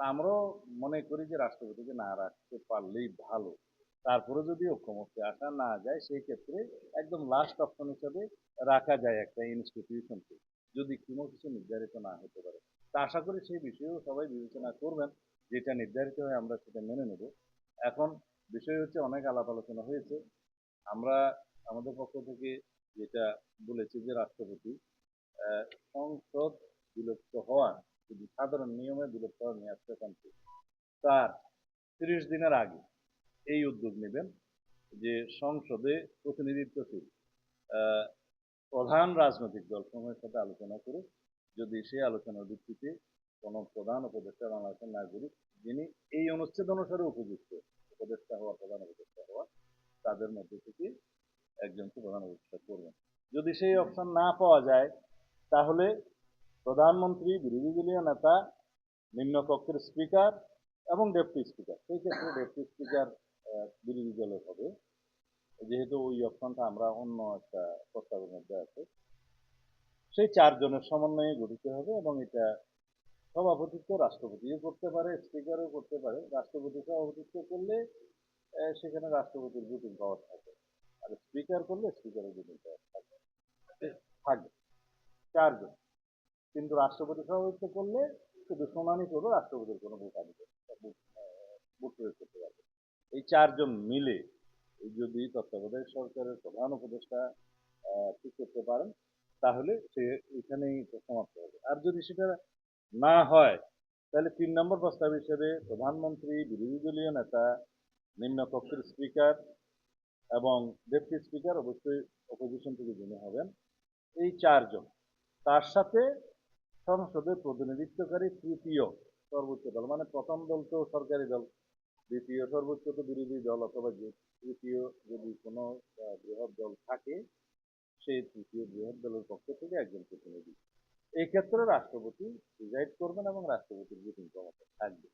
আমরাও মনে করি যে রাষ্ট্রপতিকে না রাখতে পারলেই ভালো। তারপরে যদি ঐকমত্যে আসা না যায় সেই ক্ষেত্রে একদম লাস্ট অপশন হিসেবে রাখা যায় একটা ইনস্টিটিউশনকে, যদি কোনো কিছু নির্ধারিত না হতে পারে। তা আশা করি সেই বিষয়েও সবাই বিবেচনা করবেন, যেটা নির্ধারিত হয় আমরা সেটা মেনে নেব। এখন বিষয় হচ্ছে অনেক আলাপ আলোচনা হয়েছে। আমরা আমাদের পক্ষ থেকে যেটা বলেছি যে রাষ্ট্রপতি সংসদ বিলুপ্ত হওয়া, যদি সাধারণ নিয়মে বিলুপ্ত হওয়ার মেয়াদ শেষান্তে তার 30 দিনের আগে এই উদ্যোগ নেবেন যে সংসদে প্রতিনিধিত্বশীল আহ, প্রধান রাজনৈতিক দলসমূহের সাথে আলোচনা করে যদি সেই আলোচনার ভিত্তিতে কোনো প্রধান উপদেষ্টা বাংলাদেশের নাগরিক যিনি এই অনুচ্ছেদ অনুসারে উপযুক্ত উপদেষ্টা হওয়া, প্রধান উপদেষ্টা হওয়া, তাদের মধ্যে থেকে একজনকে প্রধান উপদেষ্টা করবেন। যদি সেই অপশন না পাওয়া যায় তাহলে প্রধানমন্ত্রী, বিরোধী দলীয় নেতা, নিম্নকক্ষের স্পিকার এবং ডেপুটি স্পিকার, সেই ক্ষেত্রে ডেপুটি স্পিকার বিরোধী দলের হবে, যেহেতু ওই অপশনটা আমরা অন্য একটা প্রস্তাবের মধ্যে আছে। সেই চারজনের সমন্বয়ে গঠিত হবে এবং এটা সভাপতিত্ব রাষ্ট্রপতিও করতে পারে, স্পিকারও করতে পারে। রাষ্ট্রপতি সভাপতিত্ব করলে সেখানে রাষ্ট্রপতির ভোটিং পাওয়ার থাকে, আর স্পিকার করলে স্পিকারের ভোটিং পাওয়ার থাকে। থাকবে চারজন, কিন্তু রাষ্ট্রপতি সভাপতিত্ব করলে শুধু শুনানি করবে, রাষ্ট্রপতির কোনো ভোট আনবে, ভোট প্রয়োগ করতে পারবে। এই চারজন মিলে যদি তত্ত্বাবধায়ক সরকারের প্রধান উপদেষ্টা ঠিক করতে পারেন তাহলে সে এখানেই সমাপ্ত হবে। আর যদি সেটা না হয় তাহলে 3 নম্বর প্রস্তাব হিসেবে প্রধানমন্ত্রী, বিরোধী দলীয় নেতা, নিম্নকক্ষের স্পিকার এবং ডেপুটি স্পিকার, অবশ্যই অপোজিশন থেকে যিনি হবেন, এই চারজন, তার সাথে সংসদে প্রতিনিধিত্বকারী তৃতীয় সর্বোচ্চ দল, মানে প্রথম দল তো সরকারি দল, দ্বিতীয় সর্বোচ্চ তো বিরোধী দল, অথবা তৃতীয় যদি কোনো বৃহৎ দল থাকে সেই তৃতীয় বৃহৎ দলের পক্ষ থেকে একজন প্রতিনিধি। এই ক্ষেত্রে রাষ্ট্রপতি প্রিজাইড করবেন এবং রাষ্ট্রপতির ভোটিং ক্ষমতা থাকবে।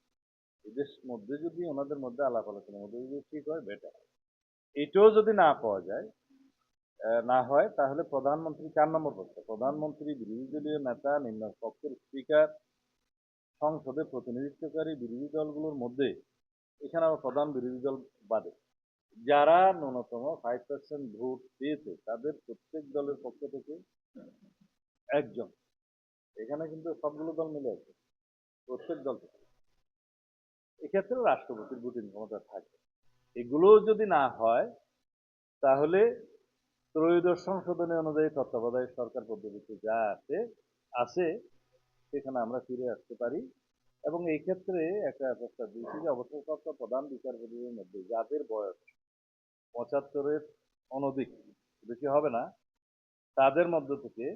এদের মধ্যে যদি ওনাদের মধ্যে আলাপ আলোচনার মধ্যে যদি ঠিক হয় বেটার। এটাও যদি না পাওয়া যায়, না হয় তাহলে প্রধানমন্ত্রী, 4 নম্বর প্রশ্ন, প্রধানমন্ত্রী, বিরোধী দলীয় নেতা, নিম্ন কক্ষের স্পিকার, সংসদে প্রতিনিধিত্বকারী বিরোধী দলগুলোর মধ্যে, এখানে আবার প্রধান বিরোধী দল বাদে, যারা ন্যূনতম 5% ভোট পেয়েছে তাদের প্রত্যেক দলের পক্ষ থেকে একজন, এখানে কিন্তু সবগুলো দল মিলে আছে, প্রত্যেক দল থেকে, এক্ষেত্রে রাষ্ট্রপতির ভোটিং ক্ষমতা থাকে। এগুলো যদি না হয় তাহলে ত্রয়োদশ সংশোধনী অনুযায়ী তত্ত্বাবধায়ক সরকার পদ্ধতিতে যা আছে সেখানে আমরা ফিরে আসতে পারি। এবং এই ক্ষেত্রে একটা প্রস্তাব দিয়েছি যে অবসরপ্রাপ্ত প্রধান বিচারপতিদের মধ্যে যাদের বয়স 75-এর অনধিক, বেশি হবে না, তাদের মধ্য থেকে